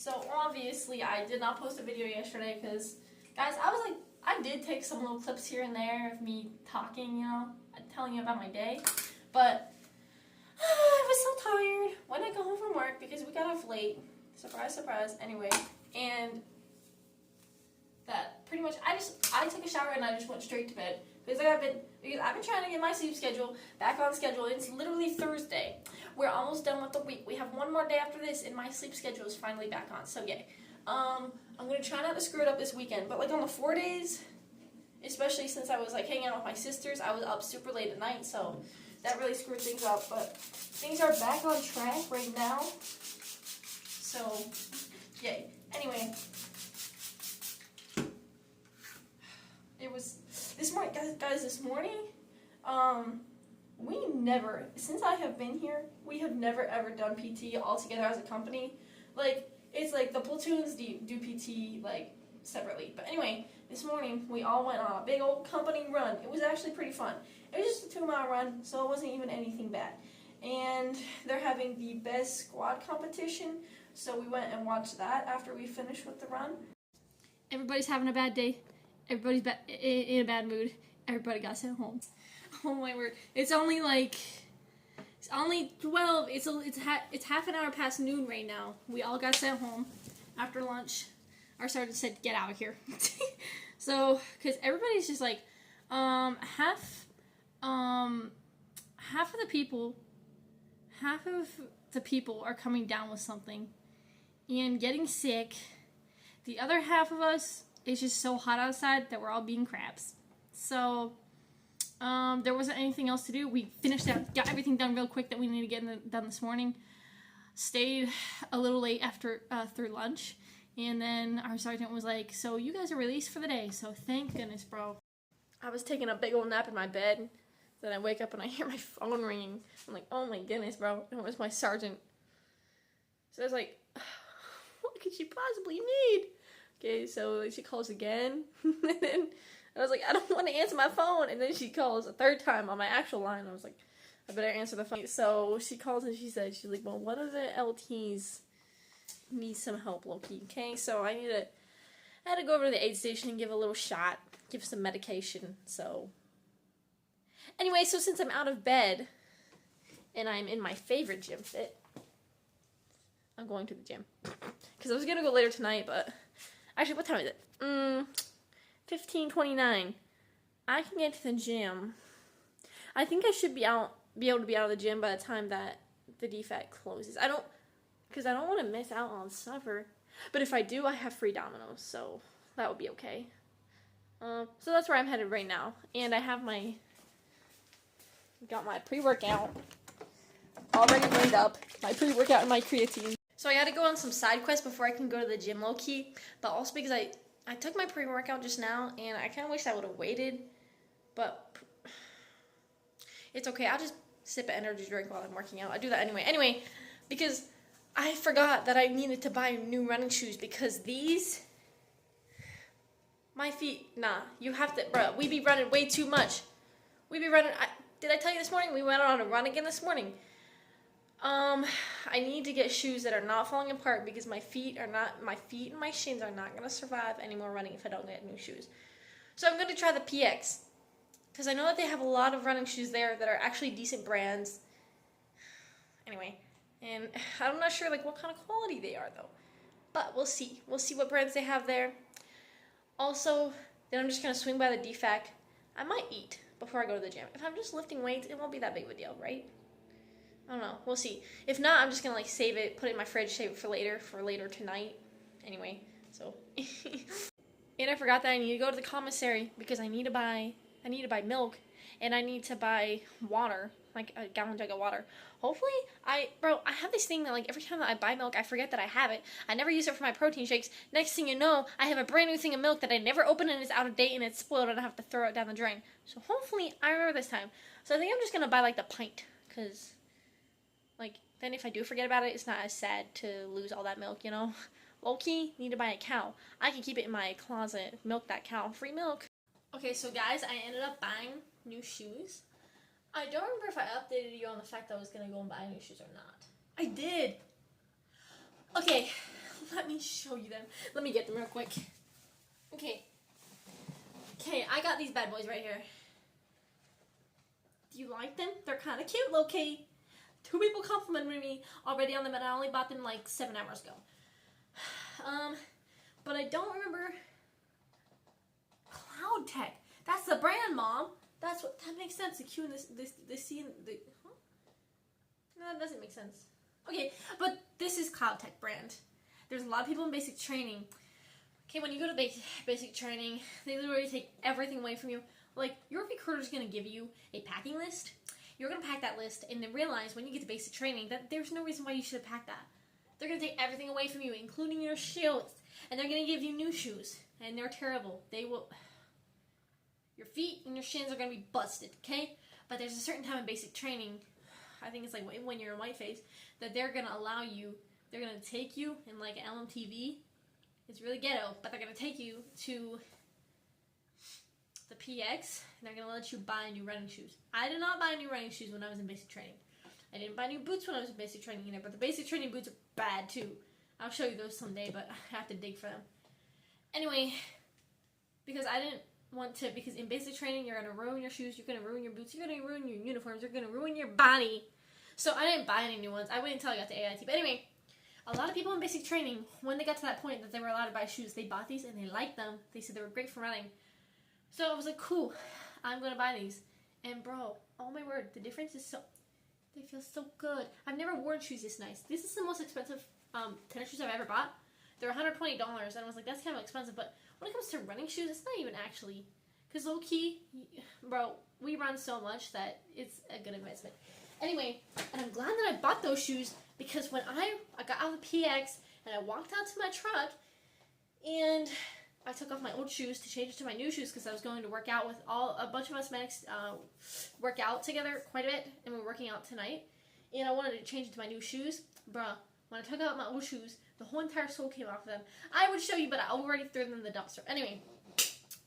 So obviously I did not post a video yesterday because, guys, I did take some little clips here and there of me talking, you know, telling you about my day. But I was so tired when I got home from work because we got off late. Surprise, surprise. Anyway, and that pretty much I took a shower and I just went straight to bed because I've been trying to get my sleep schedule back on schedule. It's literally Thursday. We're almost done with the week. We have one more day after this and my sleep schedule is finally back on. So yay. I'm gonna try not to screw it up this weekend, but like on the 4 days, especially since I was like hanging out with my sisters, I was up super late at night, so that really screwed things up. But things are back on track right now. So yay. Anyway. It was this morning, guys. This morning, we never, since I have been here, we have never ever done PT all together as a company. Like it's like the platoons do PT like separately. But anyway, this morning we all went on a big old company run. It was actually pretty fun. It was just a 2-mile run, so it wasn't even anything bad. And they're having the best squad competition, so we went and watched that after we finished with the run. Everybody's having a bad day. Everybody's in a bad mood. Everybody got sent home. Oh my word! It's only 12. It's half an hour past noon right now. We all got sent home after lunch. Our sergeant said, "Get out of here." So, because everybody's just like, half of the people are coming down with something and getting sick. The other half of us. It's just so hot outside that we're all being crabs. So, there wasn't anything else to do. We finished that, got everything done real quick that we needed to get done this morning. Stayed a little late after through lunch. And then our sergeant was like, so you guys are released for the day. So thank goodness, bro. I was taking a big old nap in my bed. Then I wake up and I hear my phone ringing. I'm like, oh my goodness, bro. And it was my sergeant. So I was like, what could she possibly need? Okay, so she calls again, and then I was like, I don't want to answer my phone, and then she calls a third time on my actual line. I was like, I better answer the phone. So she calls and she's like, well, one of the LTs needs some help, low-key, okay? So I had to go over to the aid station and give a little shot, give some medication, so. Anyway, so since I'm out of bed, and I'm in my favorite gym fit, I'm going to the gym. Because I was going to go later tonight, but. Actually, what time is it? 15:29. I can get to the gym. I think I should be able to be out of the gym by the time that the DFAT closes. Because I don't want to miss out on supper. But if I do, I have free Domino's, so that would be okay. So that's where I'm headed right now. And I have got my pre-workout already laid up. My pre-workout and my creatine. So I gotta go on some side quests before I can go to the gym low-key, but also because I took my pre-workout just now, and I kind of wish I would have waited, but it's okay. I'll just sip an energy drink while I'm working out. I do that anyway. Anyway, because I forgot that I needed to buy new running shoes because my feet, nah, you have to, bro, we be running way too much. We be running, did I tell you this morning? We went on a run again this morning. I need to get shoes that are not falling apart because my feet and my shins are not going to survive any more running if I don't get new shoes. So I'm going to try the PX because I know that they have a lot of running shoes there that are actually decent brands. Anyway, and I'm not sure like what kind of quality they are though, but we'll see. We'll see what brands they have there. Also, then I'm just going to swing by the DFAC. I might eat before I go to the gym. If I'm just lifting weights, it won't be that big of a deal, right? I don't know. We'll see. If not, I'm just going to, like, save it, put it in my fridge, save it for later tonight. Anyway, so. And I forgot that I need to go to the commissary because I need to buy milk and I need to buy water, like a gallon jug of water. Hopefully, I have this thing that, like, every time that I buy milk, I forget that I have it. I never use it for my protein shakes. Next thing you know, I have a brand new thing of milk that I never opened and it's out of date and it's spoiled and I have to throw it down the drain. So hopefully, I remember this time. So I think I'm just going to buy, like, the pint because. Like, then if I do forget about it, it's not as sad to lose all that milk, you know? Low-key, need to buy a cow. I can keep it in my closet, milk that cow, free milk. Okay, so guys, I ended up buying new shoes. I don't remember if I updated you on the fact that I was going to go and buy new shoes or not. I did! Okay, let me show you them. Let me get them real quick. Okay. Okay, I got these bad boys right here. Do you like them? They're kind of cute, low-key. 2 people complimented me already on them, and I only bought them like 7 hours ago. But I don't remember. Cloud Tech. That's the brand, Mom. That makes sense. The Q and the C and the. Huh? No, that doesn't make sense. Okay, but this is Cloud Tech brand. There's a lot of people in basic training. Okay, when you go to basic training, they literally take everything away from you. Like, your recruiter's going to give you a packing list. You're going to pack that list and then realize when you get to basic training that there's no reason why you should have packed that. They're going to take everything away from you, including your shoes. And they're going to give you new shoes. And they're terrible. They will... Your feet and your shins are going to be busted, okay? But there's a certain time in basic training, I think it's like when you're in whiteface, that they're going to allow you, they're going to take you in like LMTV. It's really ghetto, but they're going to take you to the PX, and they're going to let you buy new running shoes. I did not buy new running shoes when I was in basic training. I didn't buy new boots when I was in basic training either, but the basic training boots are bad too. I'll show you those someday, but I have to dig for them. Anyway, because in basic training, you're going to ruin your shoes, you're going to ruin your boots, you're going to ruin your uniforms, you're going to ruin your body. So I didn't buy any new ones. I waited until I got to AIT. But anyway, a lot of people in basic training, when they got to that point that they were allowed to buy shoes, they bought these and they liked them. They said they were great for running. So I was like, cool, I'm going to buy these. And bro, oh my word, the difference is they feel so good. I've never worn shoes this nice. This is the most expensive tennis shoes I've ever bought. They're $120, and I was like, that's kind of expensive. But when it comes to running shoes, it's not even actually. Because low-key, bro, we run so much that it's a good investment. Anyway, and I'm glad that I bought those shoes because when I got out of the PX and I walked out to my truck and I took off my old shoes to change it to my new shoes because I was going to work out with a bunch of us medics, work out together quite a bit, and we're working out tonight. And I wanted to change it to my new shoes. Bruh, when I took out my old shoes, the whole entire sole came off of them. I would show you, but I already threw them in the dumpster. Anyway,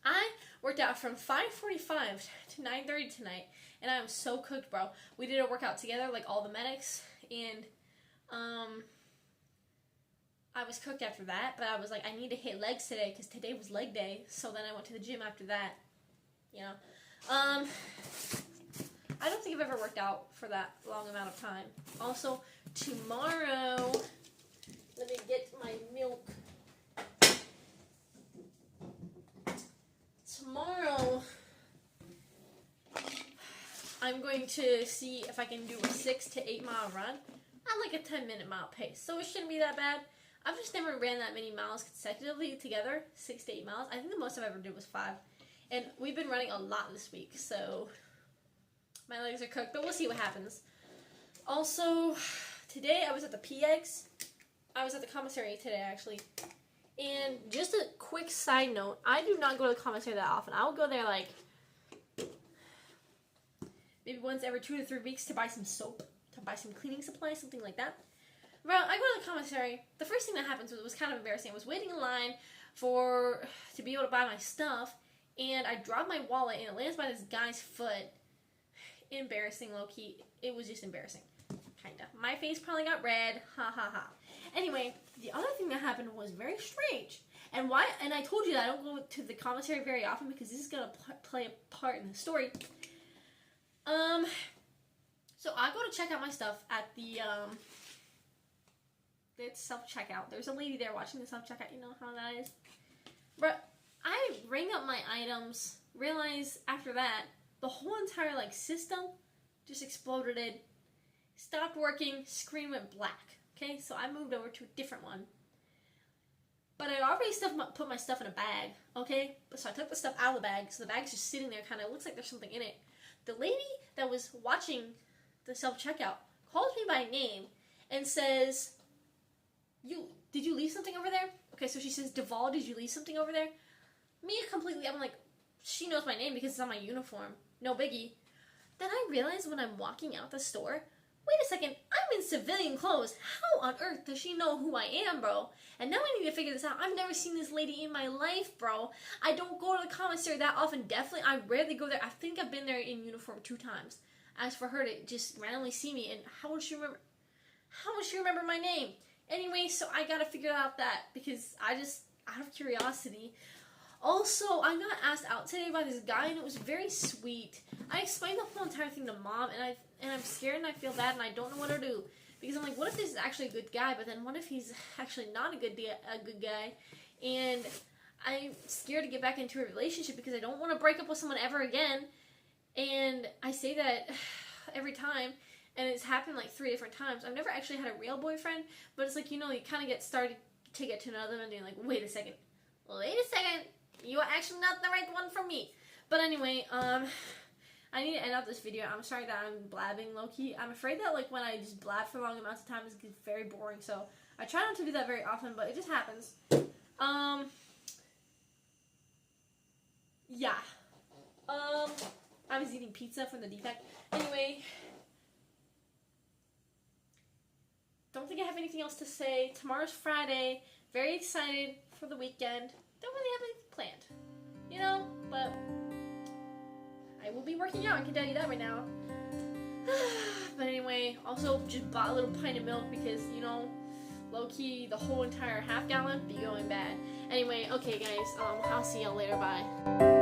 I worked out from 5:45 to 9:30 tonight, and I am so cooked, bro. We did a workout together, like all the medics, and I was cooked after that, but I was like, I need to hit legs today, because today was leg day, so then I went to the gym after that, you know. I don't think I've ever worked out for that long amount of time. Also, tomorrow, let me get my milk. Tomorrow, I'm going to see if I can do a 6 to 8 mile run at like a 10-minute mile pace. So it shouldn't be that bad. I've just never ran that many miles consecutively together, 6 to 8 miles. I think the most I've ever did was 5. And we've been running a lot this week, so my legs are cooked, but we'll see what happens. Also, today I was at the PX. I was at the commissary today, actually. And just a quick side note, I do not go to the commissary that often. I'll go there like maybe once every 2 to 3 weeks to buy some soap, to buy some cleaning supplies, something like that. Well, I go to the commissary. The first thing that happens was kind of embarrassing. I was waiting in line to be able to buy my stuff, and I dropped my wallet, and it lands by this guy's foot. Embarrassing, low-key. It was just embarrassing. Kinda. My face probably got red. Ha ha ha. Anyway, the other thing that happened was very strange. And I told you that I don't go to the commissary very often because this is going to play a part in the story. So I go to check out my stuff at the self-checkout. There's a lady there watching the self-checkout. You know how that is. But I ring up my items, realize after that, the whole entire system just exploded. It stopped working, screen went black. Okay, so I moved over to a different one. But I already put my stuff in a bag, okay? So I took the stuff out of the bag, so the bag's just sitting there, kind of looks like there's something in it. The lady that was watching the self-checkout calls me by name and says, did you leave something over there? Okay, so she says, Duval, did you leave something over there? Me completely, I'm like, she knows my name because it's on my uniform. No biggie. Then I realize when I'm walking out the store, wait a second, I'm in civilian clothes. How on earth does she know who I am, bro? And now I need to figure this out. I've never seen this lady in my life, bro. I don't go to the commissary that often. Definitely, I rarely go there. I think I've been there in uniform 2 times. As for her to just randomly see me, and how would she remember my name? Anyway, so I gotta figure out that because I just, out of curiosity. Also, I got asked out today by this guy, and it was very sweet. I explained the whole entire thing to Mom, and I'm scared and I feel bad and I don't know what to do. Because I'm like, what if this is actually a good guy, but then what if he's actually not a good guy? And I'm scared to get back into a relationship because I don't want to break up with someone ever again. And I say that every time, and it's happened like 3 different times. I've never actually had a real boyfriend, but it's like, you know, you kind of get started to get to know them and you're like, wait a second, you are actually not the right one for me. But anyway, I need to end out this video. I'm sorry that I'm blabbing low-key. I'm afraid that like when I just blab for long amounts of time, it gets very boring. So I try not to do that very often, but it just happens. Yeah. I was eating pizza from the defect. Anyway, don't think I have anything else to say. Tomorrow's Friday. Very excited for the weekend. Don't really have anything planned, you know, but I will be working out, I can tell you that right now. But anyway, also just bought a little pint of milk because, you know, low-key, the whole entire half gallon be going bad. Anyway, okay guys, I'll see y'all later, bye.